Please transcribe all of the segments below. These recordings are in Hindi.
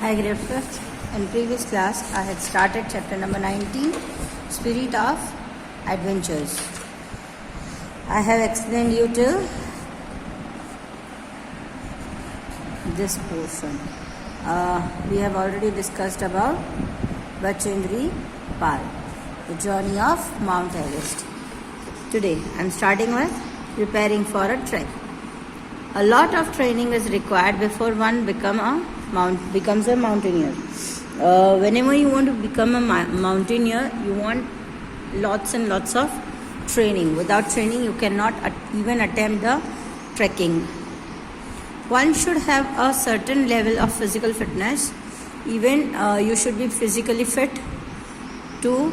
Hi, grade 5th. In previous class, I had started chapter number 19, Spirit of Adventures. I have explained you till this portion. We have already discussed about Bachendri Pal, the journey of Mount Everest. Today, I am starting with preparing for a trek. A lot of training is required before one becomes a mountaineer. Whenever you want to become a mountaineer, you want lots and lots of training. Without training, you cannot even attempt the trekking. One should have a certain level of physical fitness. Even you should be physically fit to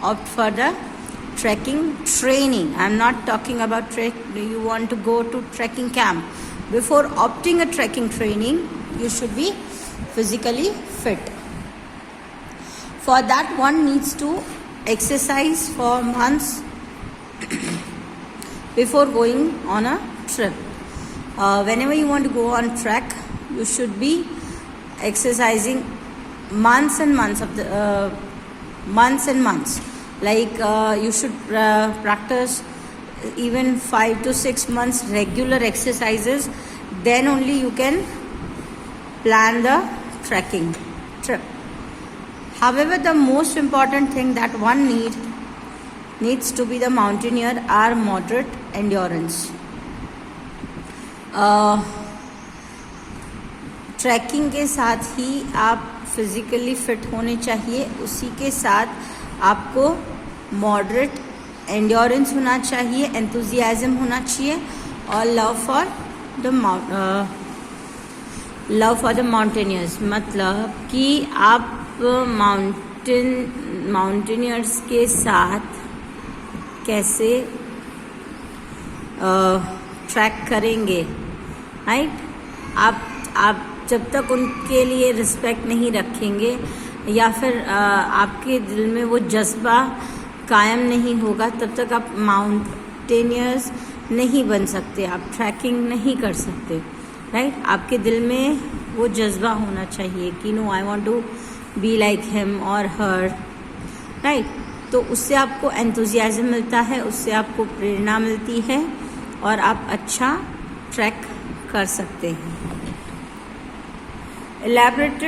opt for the trekking training. I am not talking about you want to go to trekking camp. Before opting a trekking training, you should be physically fit. For that, one needs to exercise for months before going on a trip. Whenever you want to go on trek, you should be exercising months and months. Like you should practice even 5 to 6 months regular exercises. Then only you can plan the trekking trip. However, the most important thing that one needs to be the mountaineer are moderate endurance. Trekking के साथ ही आप फिजिकली फिट होने चाहिए, उसी के साथ आपको मॉडरेट एंड्योरेंस होना चाहिए, एंथुजियाज्म होना चाहिए और लव फॉर द माउंटेनियर्स. मतलब कि आप माउंटेनियर्स के साथ कैसे ट्रैक करेंगे, राइट? आप जब तक उनके लिए रिस्पेक्ट नहीं रखेंगे या फिर आपके दिल में वो जज्बा कायम नहीं होगा, तब तक आप माउंटेनियर्स नहीं बन सकते, आप ट्रैकिंग नहीं कर सकते, राइट? आपके दिल में वो जज्बा होना चाहिए कि no, I want to be like him और हर, राइट? तो उससे आपको एंथुजियाज्म मिलता है, उससे आपको प्रेरणा मिलती है और आप अच्छा ट्रैक कर सकते हैं. Elaborate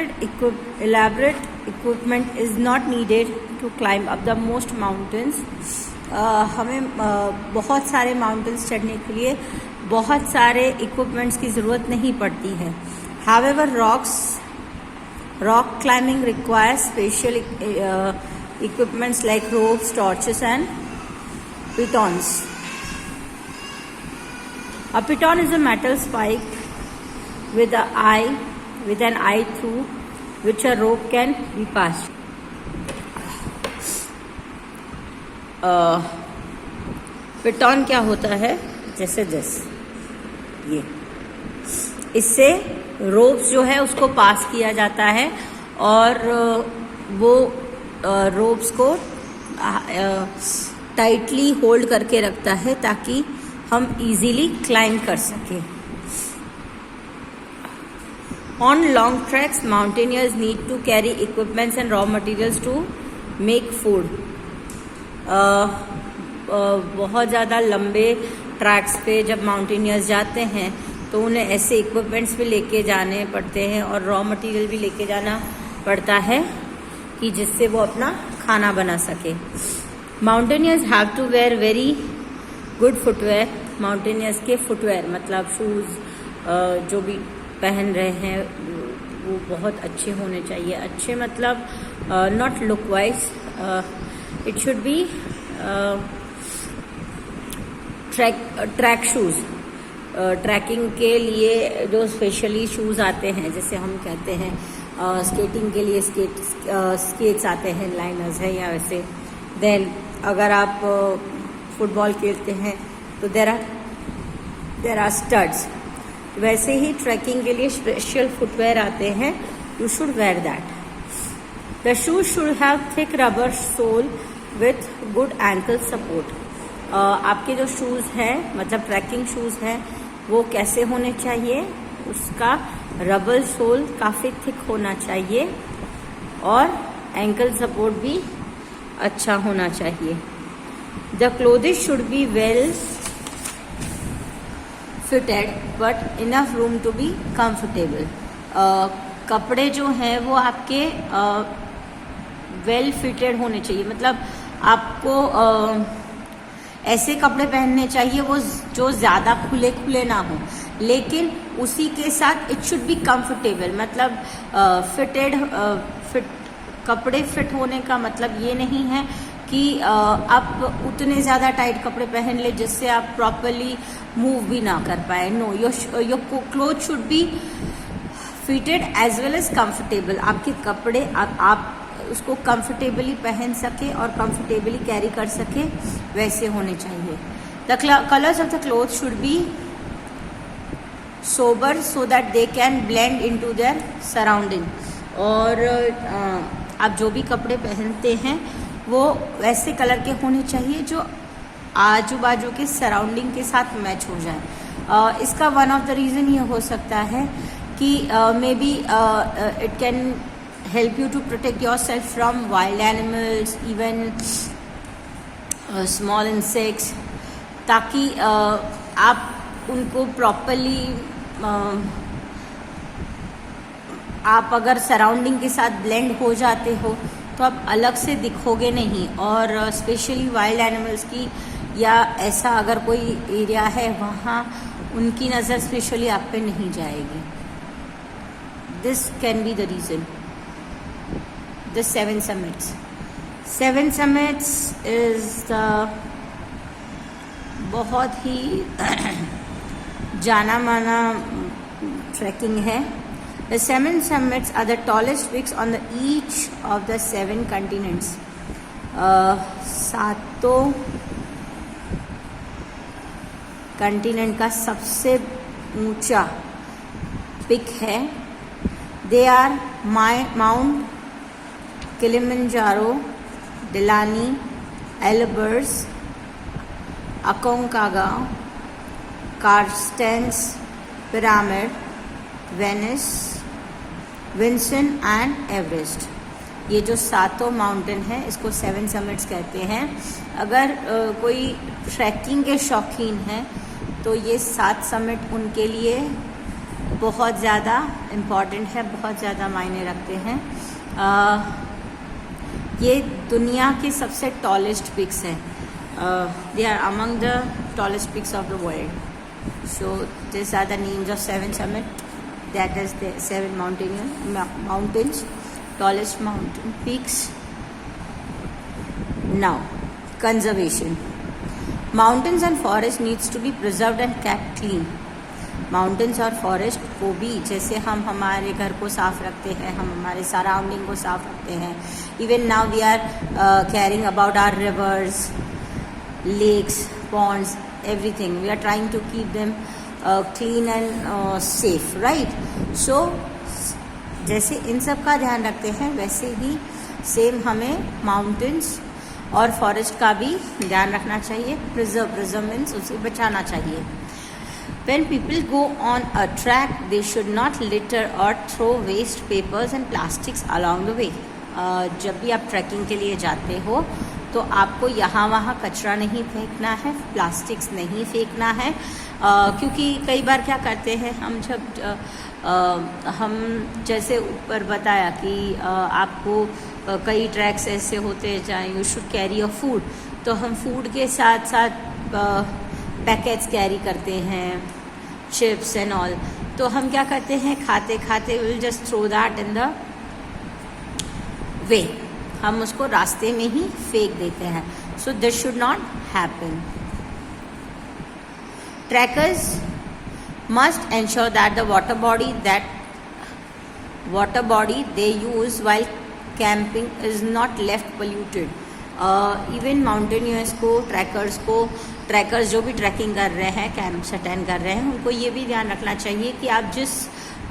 equipment is not needed to climb up the most mountains. हमें बहुत सारे माउंटेन्स चढ़ने के लिए बहुत सारे इक्विपमेंट्स की ज़रूरत नहीं पड़ती है. However, rock climbing requires special equipments like ropes, torches and pitons. A piton is a metal spike with an eye through which a rope can be passed. पिटॉन क्या होता है? जैसे ये, इससे रोप्स जो है उसको पास किया जाता है और वो रोप्स को टाइटली होल्ड करके रखता है ताकि हम इजीली क्लाइंब कर सकें. On long treks, mountaineers need to carry equipments and raw materials to make food. बहुत ज़्यादा लंबे ट्रैक्स पे जब माउंटेनियर्स जाते हैं तो उन्हें ऐसे इक्विपमेंट्स भी लेके जाने पड़ते हैं और रॉ मटेरियल भी लेके जाना पड़ता है कि जिससे वो अपना खाना बना सके. Mountaineers have to wear very good footwear. Mountaineers के फुटवेयर मतलब शूज़ जो भी पहन रहे हैं वो बहुत अच्छे होने चाहिए. अच्छे मतलब not look wise, it should be track shoes. Trekking के लिए जो स्पेशली शूज़ आते हैं, जैसे हम कहते हैं स्केटिंग के लिए स्केट्स आते हैं, लाइनर्स है या वैसे. देन अगर आप फुटबॉल खेलते हैं तो देर आर स्टड्स. वैसे ही ट्रैकिंग के लिए स्पेशल फुटवेयर आते हैं. You should wear that. The shoes should have thick rubber sole with good ankle support. आपके जो शूज़ हैं मतलब ट्रैकिंग शूज़ हैं वो कैसे होने चाहिए? उसका रबर सोल काफ़ी थिक होना चाहिए और एंकल सपोर्ट भी अच्छा होना चाहिए। The clothing should be well fitted but enough room to be comfortable. कपड़े जो हैं वो आपके वेल फिटेड होने चाहिए, मतलब आपको ऐसे कपड़े पहनने चाहिए वो जो ज़्यादा खुले खुले ना हो, लेकिन उसी के साथ इट शुड बी कंफर्टेबल। मतलब फिट कपड़े फिट होने का मतलब ये नहीं है कि आप उतने ज़्यादा टाइट कपड़े पहन ले जिससे आप प्रॉपरली मूव भी ना कर पाए। No, your cloth should be fitted as well as comfortable. आपके कपड़े आप उसको कंफर्टेबली पहन सके और कंफर्टेबली कैरी कर सके, वैसे होने चाहिए। The colours of the cloth should B sober so that they can blend into their surrounding. और आप जो भी कपड़े पहनते हैं वो वैसे कलर के होने चाहिए जो आजू बाजू के सराउंडिंग के साथ मैच हो जाए। इसका वन ऑफ द रीज़न ये हो सकता है कि may be it can help you to protect yourself from wild animals, even small insects, ताकि आप उनको प्रॉपरली आप अगर सराउंडिंग के साथ ब्लेंड हो जाते हो तो आप अलग से दिखोगे नहीं। और स्पेशली वाइल्ड एनिमल्स की या ऐसा अगर कोई एरिया है वहाँ उनकी नज़र स्पेशली आप पे नहीं जाएगी। This can be the reason. The Seven Summits. Seven Summits is the बहुत ही जाना माना ट्रैकिंग है। The Seven Summits are the tallest peaks on the each of the 7 continents. सातों कंटिनेंट का सबसे ऊंचा पिक है। They are Mount Kilimanjaro, Delani, Elbrus, Aconcagua, Carstens Pyramid, Venice, Vinson and Everest। ये जो सातों माउंटेन है इसको 7 समिट्स कहते हैं। अगर कोई ट्रैकिंग के शौकीन हैं तो ये 7 समिट उनके लिए बहुत ज़्यादा इम्पॉर्टेंट है, बहुत ज़्यादा मायने रखते हैं। ये दुनिया के सबसे टॉलेस्ट पिक्स हैं। They are among the tallest peaks of the world. So this are the names of 7 summit, that is the 7 mountains, tallest mountain peaks. Now, conservation. Mountains and forests needs to be preserved and kept clean. Mountains और फॉरेस्ट को भी, जैसे हम हमारे घर को साफ रखते हैं, हम हमारे सराउंडिंग को साफ रखते हैं, even now we are caring about our rivers, lakes, ponds, everything we are trying to keep them clean and safe, right. So जैसे इन सब का ध्यान रखते हैं वैसे ही सेम हमें माउंटेन्स और फॉरेस्ट का भी ध्यान रखना चाहिए। प्रिजर्व मीन्स उसे बचाना चाहिए। When people go on a track, they should not litter or throw waste papers and plastics along the way. जब भी आप ट्रैकिंग के लिए जाते हो तो आपको यहाँ वहाँ कचरा नहीं फेंकना है, प्लास्टिक्स नहीं फेंकना है, क्योंकि कई बार क्या करते हैं हम हम जैसे ऊपर बताया कि आपको कई ट्रैक्स ऐसे होते हैं जहाँ you should carry a food, तो हम फूड के साथ साथ पैकेट्स कैरी करते हैं, चिप्स एंड ऑल। तो हम क्या करते हैं, खाते खाते will just throw that in the way, हम उसको रास्ते में ही फेंक देते हैं। So this should not happen. Trekkers must ensure that the water body they use while camping is not left polluted. Even mountaineers को, ट्रैकर्स जो भी ट्रैकिंग कर रहे हैं, कैंप्स अटेंड कर रहे हैं, उनको ये भी ध्यान रखना चाहिए कि आप जिस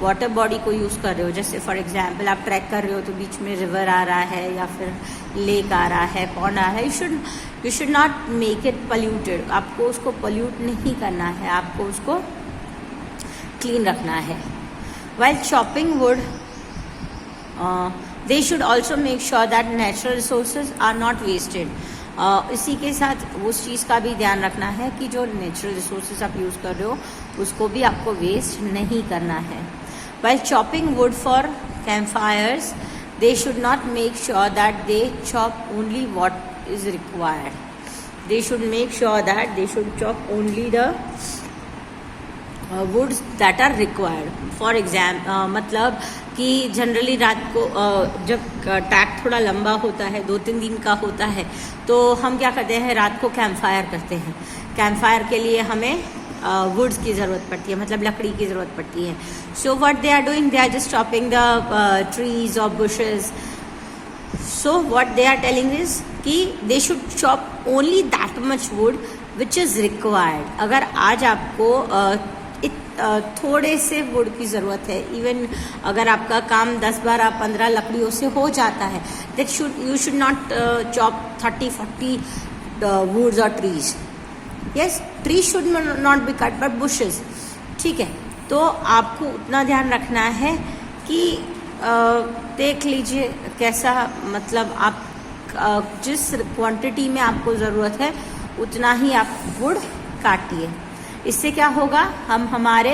वाटर बॉडी को यूज़ कर रहे हो, जैसे फॉर एग्जांपल आप ट्रैक कर रहे हो तो बीच में रिवर आ रहा है या फिर लेक आ रहा है, पॉन्ड आ रहा है, you should not make it polluted. आपको उसको पोल्यूट नहीं करना है, आपको उसको क्लीन रखना है। while chopping wood, they should also make sure that natural resources are not wasted. इसी के साथ उस चीज़ का भी ध्यान रखना है कि जो नेचुरल रिसोर्सेज आप यूज़ कर रहे हो उसको भी आपको वेस्ट नहीं करना है. While chopping wood for campfires, they should not make sure that they chop only what is required. They should make sure that they should chop only the woods that are required. For example, मतलब कि जनरली रात को जब टैक थोड़ा लंबा होता है, 2-3 दिन का होता है, तो हम क्या करते हैं, रात को कैंप फायर करते हैं. कैंप फायर के लिए हमें वुड्स की ज़रूरत पड़ती है, मतलब लकड़ी की ज़रूरत पड़ती है. So what they are doing, they are just chopping the trees और bushes. So what they are telling is कि they should chop only that much wood which is required. अगर आज आपको थोड़े से वुड की ज़रूरत है, इवन अगर आपका काम 10, 12, 15 लकड़ियों से हो जाता है, that you should not chop 30-40 woods और trees. Yes, tree should not be cut but bushes. ठीक है, तो आपको उतना ध्यान रखना है कि देख लीजिए कैसा, मतलब आप जिस क्वांटिटी में आपको ज़रूरत है उतना ही आप वुड काटिए. इससे क्या होगा, हम हमारे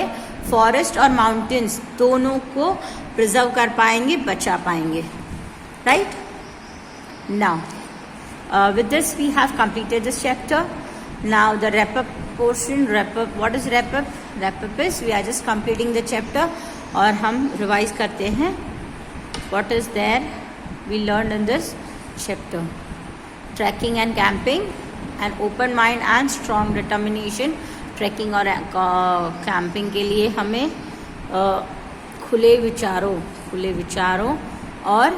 फॉरेस्ट और माउंटेन्स दोनों को प्रिजर्व कर पाएंगे, बचा पाएंगे. Right now with this we have completed this chapter. Now the wrap up portion. What is wrap up? Wrap up is we are just completing the chapter और हम revise करते हैं what is there we learned in this chapter. Trekking and camping, an open mind and strong determination. Trekking और कैंपिंग के लिए हमें खुले विचारों और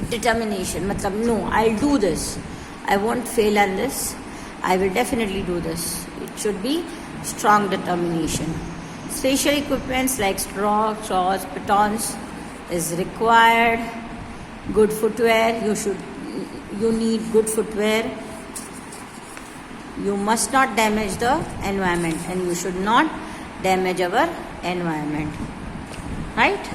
डिटर्मिनेशन, मतलब no, I will do this, I won't fail at this, I will definitely do this. It should be strong determination. Special equipments like straw, saws, batons is required. Good footwear, you need good footwear. You must not damage the environment and you should not damage our environment. Right?